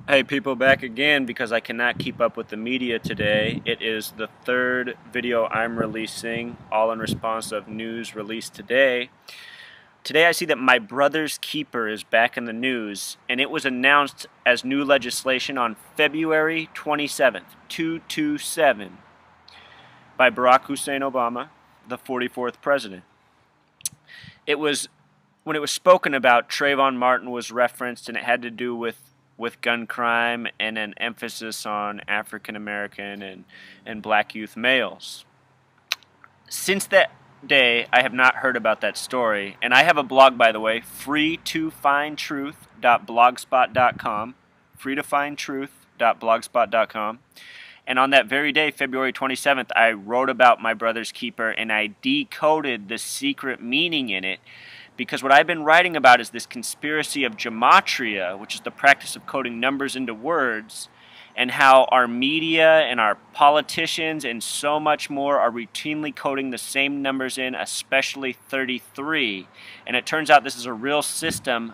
Hey people, back again because I cannot keep up with the media today. It is the third video I'm releasing, all in response of news released today. Today I see that my brother's keeper is back in the news, and it was announced as new legislation on February 27th, 227, by Barack Hussein Obama, the 44th president. It was, when it was spoken about, Trayvon Martin was referenced, and it had to do with gun crime and an emphasis on African American and black youth males. Since that day, I have not heard about that story, and I have a blog, by the way, freetofindtruth.blogspot.com, freetofindtruth.blogspot.com. And on that very day, February 27th, I wrote about my brother's keeper, and I decoded the secret meaning in it, because what I've been writing about is this conspiracy of gematria, which is the practice of coding numbers into words, and how our media and our politicians and so much more are routinely coding the same numbers in, especially 33. And it turns out this is a real system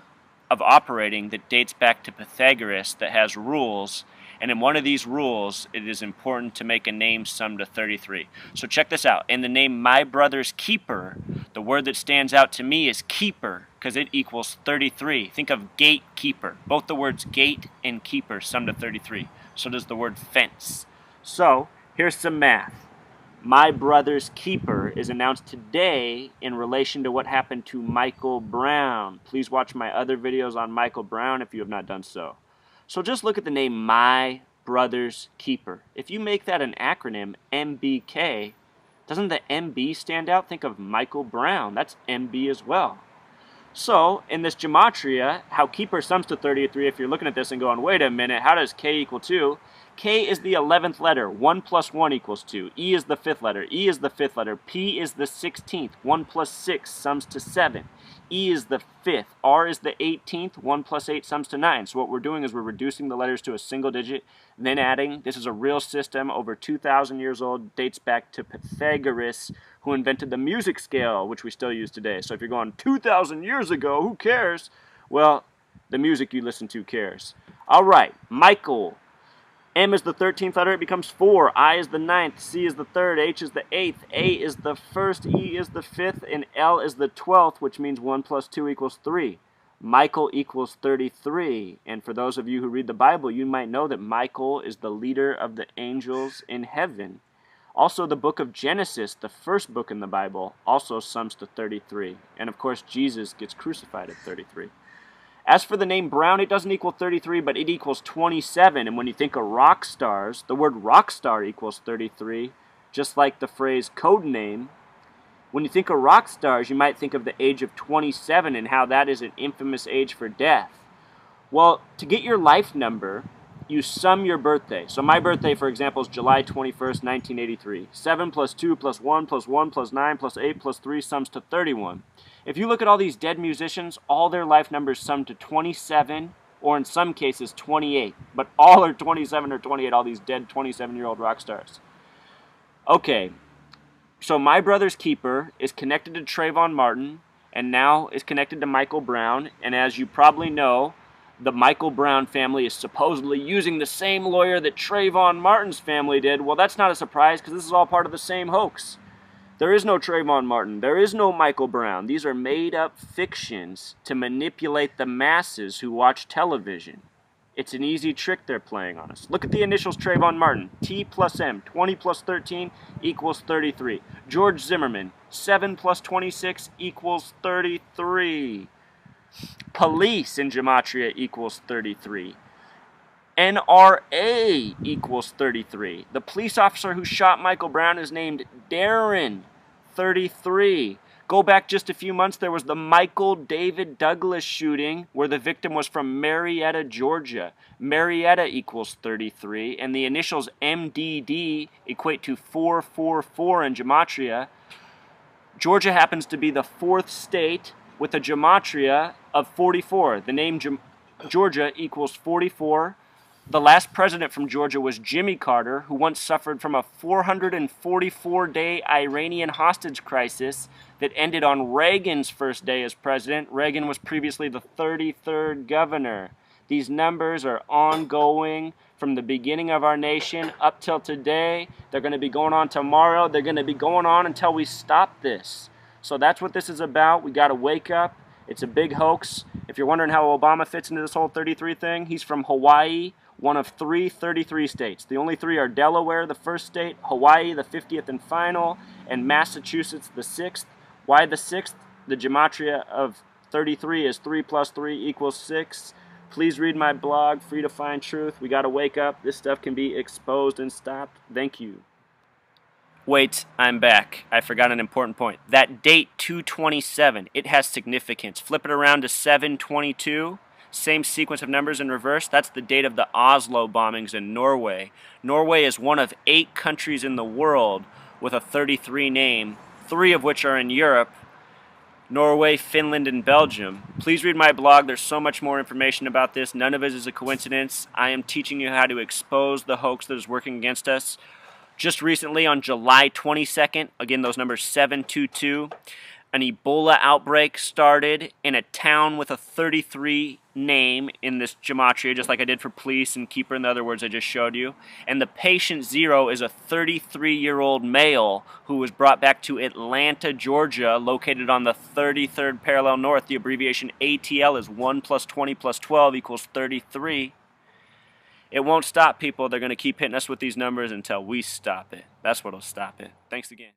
of operating that dates back to Pythagoras that has rules. And in one of these rules, it is important to make a name sum to 33. So check this out. In the name my brother's keeper, the word that stands out to me is keeper, because it equals 33. Think of gatekeeper. Both the words gate and keeper sum to 33. So does the word fence. So here's some math. My brother's keeper is announced today in relation to what happened to Michael Brown. Please watch my other videos on Michael Brown if you have not done so. So just look at the name My Brother's Keeper. If you make that an acronym, MBK, doesn't the MB stand out? Think of Michael Brown. That's MB as well. So, in this gematria, how keeper sums to 33, if you're looking at this and going, wait a minute, how does K equal 2? K is the 11th letter. 1 plus 1 equals 2. E is the 5th letter. E is the 5th letter. P is the 16th. 1 plus 6 sums to 7. E is the 5th. R is the 18th. 1 plus 8 sums to 9. So what we're doing is we're reducing the letters to a single digit, then adding. This is a real system, over 2,000 years old, dates back to Pythagoras, who invented the music scale, which we still use today. So if you're going 2,000 years ago, who cares? Well, the music you listen to cares. All right, Michael. M is the 13th letter, it becomes 4. I is the 9th, C is the 3rd, H is the 8th, A is the 1st, E is the 5th, and L is the 12th, which means 1 plus 2 equals 3. Michael equals 33. And for those of you who read the Bible, you might know that Michael is the leader of the angels in heaven. Also, the book of Genesis, the first book in the Bible, also sums to 33. And of course, Jesus gets crucified at 33. As for the name Brown, it doesn't equal 33, but it equals 27. And when you think of rock stars, the word rock star equals 33, just like the phrase code name. When you think of rock stars, you might think of the age of 27 and how that is an infamous age for death. Well, to get your life number, you sum your birthday. So my birthday, for example, is July 21st, 1983. 7 plus 2 plus 1 plus 1 plus 9 plus 8 plus 3 sums to 31. If you look at all these dead musicians, all their life numbers sum to 27, or in some cases 28. But all are 27 or 28, all these dead 27-year-old rock stars. Okay, so my brother's keeper is connected to Trayvon Martin, and now is connected to Michael Brown. And as you probably know, the Michael Brown family is supposedly using the same lawyer that Trayvon Martin's family did. Well, that's not a surprise, because this is all part of the same hoax. There is no Trayvon Martin. There is no Michael Brown. These are made-up fictions to manipulate the masses who watch television. It's an easy trick they're playing on us. Look at the initials Trayvon Martin. T plus M. 20 plus 13 equals 33. George Zimmerman. 7 plus 26 equals 33. Police in gematria equals 33. NRA equals 33. The police officer who shot Michael Brown is named Darren, 33. Go back just a few months, there was the Michael David Douglas shooting where the victim was from Marietta, Georgia. Marietta equals 33, and the initials MDD equate to 444 in gematria. Georgia happens to be the 4th state with a gematria of 44. The name Georgia equals 44. The last president from Georgia was Jimmy Carter, who once suffered from a 444-day Iranian hostage crisis that ended on Reagan's first day as president. Reagan was previously the 33rd governor. These numbers are ongoing from the beginning of our nation up till today. They're going to be going on tomorrow. They're going to be going on until we stop this. So that's what this is about. We got to wake up. It's a big hoax. If you're wondering how Obama fits into this whole 33 thing, he's from Hawaii, one of 33 states. The only three are Delaware, the first state, Hawaii, the 50th and final, and Massachusetts, the 6th. Why the 6th? The gematria of 33 is 3 plus 3 equals 6. Please read my blog, Free to Find Truth. We got to wake up. This stuff can be exposed and stopped. Thank you. Wait, I'm back. I forgot an important point. That date, 2/27, it has significance. Flip it around to 7/22. Same sequence of numbers in reverse. That's the date of the Oslo bombings in Norway. Norway is one of 8 countries in the world with a 33 name, 3 of which are in Europe. Norway, Finland, and Belgium. Please read my blog. There's so much more information about this. None of it is a coincidence. I am teaching you how to expose the hoax that is working against us. Just recently, on July 22nd, again, those numbers 722, an Ebola outbreak started in a town with a 33 name in this gematria, just like I did for police and keeper in the other words I just showed you. And the patient 0 is a 33-year-old male who was brought back to Atlanta, Georgia, located on the 33rd parallel north. The abbreviation ATL is 1 plus 20 plus 12 equals 33. It won't stop, people. They're going to keep hitting us with these numbers until we stop it. That's what'll stop it. Thanks again.